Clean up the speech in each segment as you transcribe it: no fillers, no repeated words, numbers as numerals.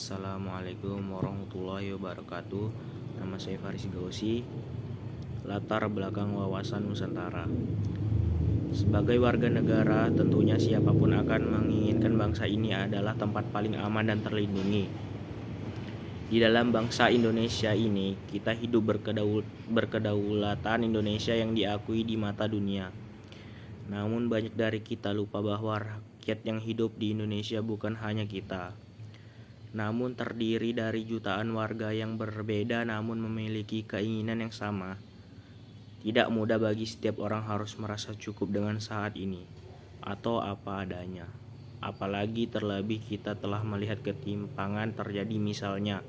Assalamualaikum warahmatullahi wabarakatuh. Nama saya Faris Gausi. Latar belakang wawasan Nusantara. Sebagai warga negara, tentunya siapapun akan menginginkan bangsa ini adalah tempat paling aman dan terlindungi. Di dalam bangsa Indonesia ini, kita hidup berkedaulatan Indonesia yang diakui di mata dunia. Namun banyak dari kita lupa bahwa rakyat yang hidup di Indonesia bukan hanya kita, namun terdiri dari jutaan warga yang berbeda namun memiliki keinginan yang sama. Tidak mudah bagi setiap orang harus merasa cukup dengan saat ini atau apa adanya. Apalagi terlebih kita telah melihat ketimpangan terjadi, misalnya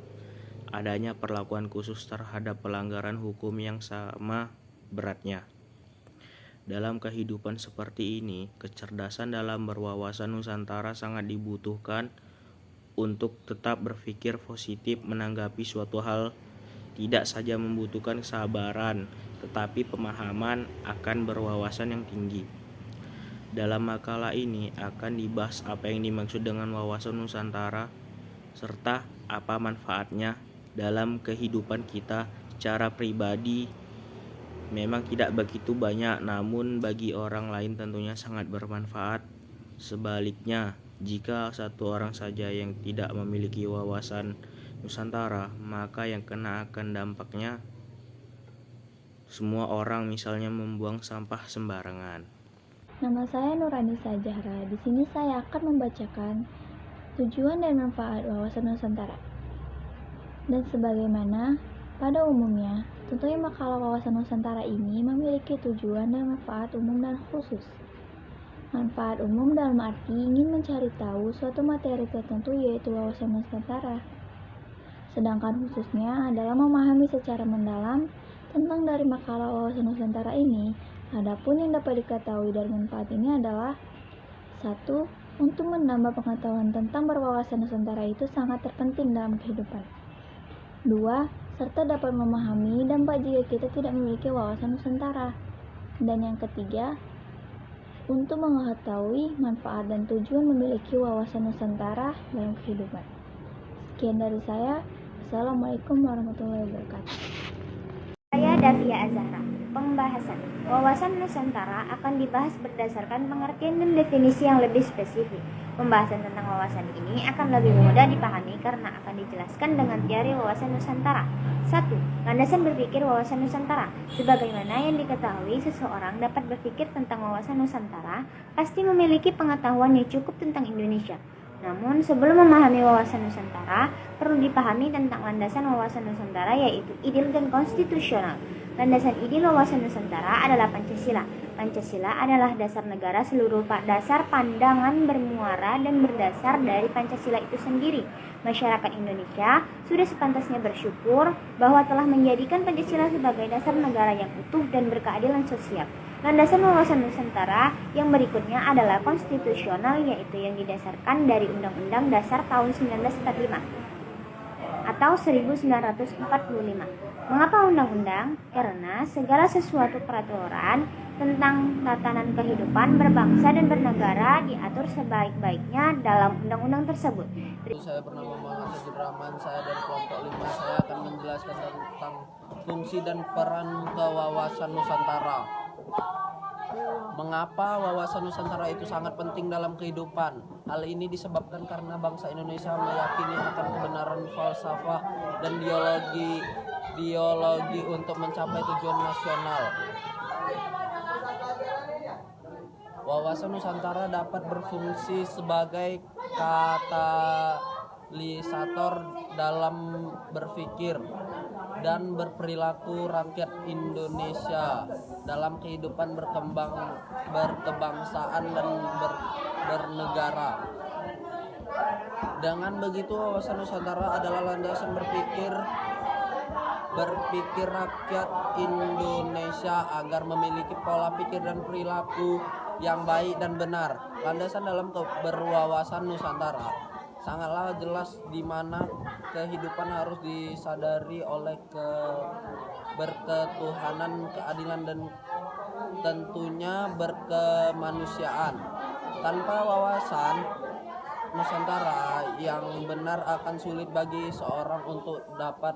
adanya perlakuan khusus terhadap pelanggaran hukum yang sama beratnya. Dalam kehidupan seperti ini, kecerdasan dalam berwawasan Nusantara sangat dibutuhkan untuk tetap berpikir positif menanggapi suatu hal. Tidak saja membutuhkan kesabaran, tetapi pemahaman akan berwawasan yang tinggi. Dalam makalah ini akan dibahas apa yang dimaksud dengan wawasan Nusantara, serta apa manfaatnya dalam kehidupan kita secara pribadi. Memang tidak begitu banyak, namun bagi orang lain tentunya sangat bermanfaat. Sebaliknya, jika satu orang saja yang tidak memiliki wawasan Nusantara, maka yang kena akan dampaknya semua orang, misalnya membuang sampah sembarangan. Nama saya Nuranisa Zahra. Di sini saya akan membacakan tujuan dan manfaat wawasan Nusantara. Dan sebagaimana pada umumnya, tentunya makalah wawasan Nusantara ini memiliki tujuan dan manfaat umum dan khusus. Manfaat umum dalam arti ingin mencari tahu suatu materi tertentu, yaitu wawasan Nusantara. Sedangkan khususnya adalah memahami secara mendalam tentang dari makalah wawasan Nusantara ini. Adapun yang dapat diketahui dari manfaat ini adalah: 1. Untuk menambah pengetahuan tentang berwawasan Nusantara itu sangat terpenting dalam kehidupan. 2. Serta dapat memahami dampak jika kita tidak memiliki wawasan Nusantara. Dan yang ketiga, untuk mengetahui manfaat dan tujuan memiliki wawasan Nusantara dalam kehidupan. Sekian dari saya. Assalamualaikum warahmatullahi wabarakatuh. Saya Davia Azahra. Pembahasan wawasan Nusantara akan dibahas berdasarkan pengertian dan definisi yang lebih spesifik. Pembahasan tentang wawasan ini akan lebih mudah dipahami karena akan dijelaskan dengan teori wawasan Nusantara. 1. Landasan berpikir wawasan Nusantara. Sebagaimana yang diketahui, seseorang dapat berpikir tentang wawasan Nusantara pasti memiliki pengetahuan yang cukup tentang Indonesia. Namun, sebelum memahami wawasan Nusantara, perlu dipahami tentang landasan wawasan Nusantara, yaitu ideal dan konstitusional. Landasan ideal wawasan Nusantara adalah Pancasila. Pancasila adalah dasar negara. Seluruh dasar pandangan bermuara dan berdasar dari Pancasila itu sendiri. Masyarakat Indonesia sudah sepantasnya bersyukur bahwa telah menjadikan Pancasila sebagai dasar negara yang utuh dan berkeadilan sosial. Landasan wawasan Nusantara yang berikutnya adalah konstitusional, yaitu yang didasarkan dari Undang-Undang Dasar tahun 1945 atau 1945. Mengapa undang-undang? Karena segala sesuatu peraturan tentang tatanan kehidupan berbangsa dan bernegara diatur sebaik-baiknya dalam undang-undang tersebut. Saya bernama Muhammad Sajid Rahman, saya dari kelompok 5. Saya akan menjelaskan tentang fungsi dan peran kewawasan Nusantara. Mengapa wawasan Nusantara itu sangat penting dalam kehidupan? Hal ini disebabkan karena bangsa Indonesia meyakini akan kebenaran falsafah dan ideologi untuk mencapai tujuan nasional. Wawasan Nusantara dapat berfungsi sebagai katalisator dalam berpikir dan berperilaku rakyat Indonesia dalam kehidupan berkebangsaan dan bernegara. Dengan begitu, wawasan Nusantara adalah landasan berpikir rakyat Indonesia agar memiliki pola pikir dan perilaku yang baik dan benar. Landasan dalam berwawasan Nusantara sangatlah jelas, di mana kehidupan harus disadari oleh berketuhanan, keadilan, dan tentunya berkemanusiaan. Tanpa wawasan, Nusantara yang benar akan sulit bagi seorang untuk dapat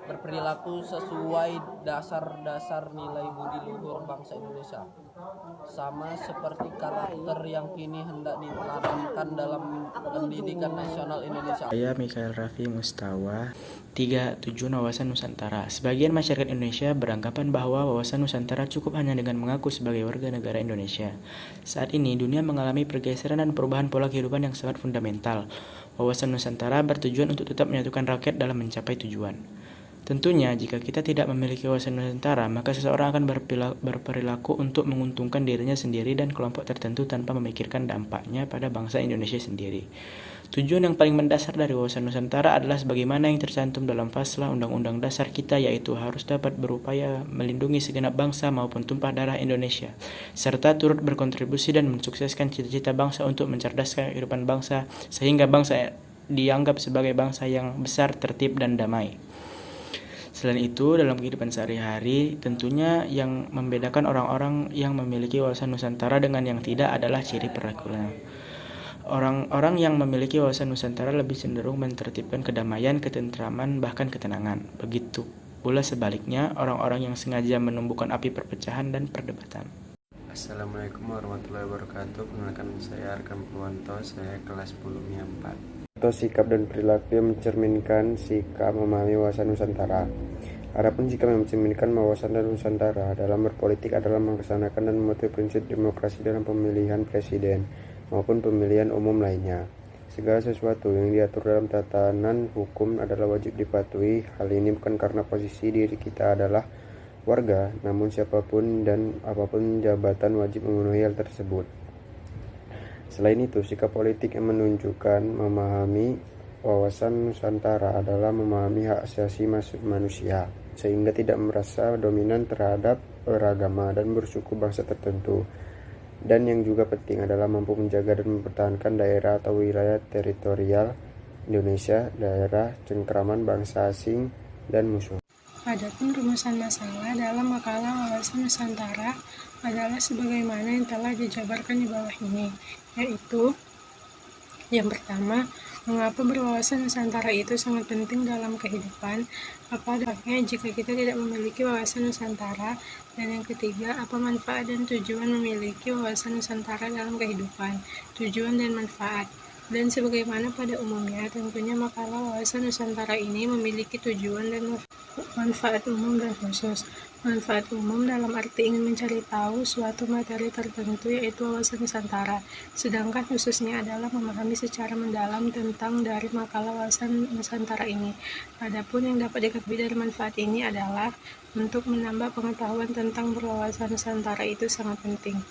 berperilaku sesuai dasar-dasar nilai budi luhur bangsa Indonesia. Sama seperti karakter yang kini hendak ditanamkan dalam pendidikan nasional Indonesia. Saya Mikael Raffi Mustawa. 3. Tujuan wawasan Nusantara. Sebagian masyarakat Indonesia beranggapan bahwa wawasan Nusantara cukup hanya dengan mengaku sebagai warga negara Indonesia. Saat ini dunia mengalami pergeseran dan perubahan pola kehidupan yang sangat fundamental. Wawasan Nusantara bertujuan untuk tetap menyatukan rakyat dalam mencapai tujuan. Tentunya, jika kita tidak memiliki wawasan Nusantara, maka seseorang akan berperilaku untuk menguntungkan dirinya sendiri dan kelompok tertentu tanpa memikirkan dampaknya pada bangsa Indonesia sendiri. Tujuan yang paling mendasar dari wawasan Nusantara adalah sebagaimana yang tercantum dalam Faslah Undang-Undang Dasar kita, yaitu harus dapat berupaya melindungi segenap bangsa maupun tumpah darah Indonesia, serta turut berkontribusi dan mensukseskan cita-cita bangsa untuk mencerdaskan kehidupan bangsa, sehingga bangsa dianggap sebagai bangsa yang besar, tertib, dan damai. Selain itu, dalam kehidupan sehari-hari, tentunya yang membedakan orang-orang yang memiliki wawasan Nusantara dengan yang tidak adalah ciri perilakunya. Orang-orang yang memiliki wawasan Nusantara lebih cenderung mentertibkan kedamaian, ketentraman, bahkan ketenangan. Begitu pula sebaliknya, orang-orang yang sengaja menumbuhkan api perpecahan dan perdebatan. Assalamualaikum warahmatullahi wabarakatuh. Perkenalkan, saya Arkan Purwanto, saya kelas 10 MIA 4. Sikap dan perilaku yang mencerminkan sikap memahami wawasan Nusantara. Adapun sikap yang mencerminkan wawasan dan Nusantara dalam berpolitik adalah melaksanakan dan mematuhi prinsip demokrasi dalam pemilihan presiden maupun pemilihan umum lainnya. Segala sesuatu yang diatur dalam tatanan hukum adalah wajib dipatuhi. Hal ini bukan karena posisi diri kita adalah warga, namun siapapun dan apapun jabatan wajib memenuhi hal tersebut. Selain itu, sikap politik yang menunjukkan memahami wawasan Nusantara adalah memahami hak asasi manusia, sehingga tidak merasa dominan terhadap beragama dan bersuku bangsa tertentu. Dan yang juga penting adalah mampu menjaga dan mempertahankan daerah atau wilayah teritorial Indonesia, daerah cengkraman bangsa asing dan musuh. Adapun rumusan masalah dalam makalah wawasan Nusantara adalah sebagaimana yang telah dijabarkan di bawah ini, yaitu yang pertama, mengapa berwawasan Nusantara itu sangat penting dalam kehidupan, apa dampaknya jika kita tidak memiliki wawasan Nusantara, dan yang ketiga, apa manfaat dan tujuan memiliki wawasan Nusantara dalam kehidupan, tujuan dan manfaat. Dan sebagaimana pada umumnya, tentunya makalah wawasan Nusantara ini memiliki tujuan dan manfaat umum dan khusus. Manfaat umum dalam arti ingin mencari tahu suatu materi tertentu, yaitu wawasan Nusantara. Sedangkan khususnya adalah memahami secara mendalam tentang dari makalah wawasan Nusantara ini. Adapun yang dapat diketahui dari manfaat ini adalah untuk menambah pengetahuan tentang berwawasan Nusantara itu sangat penting.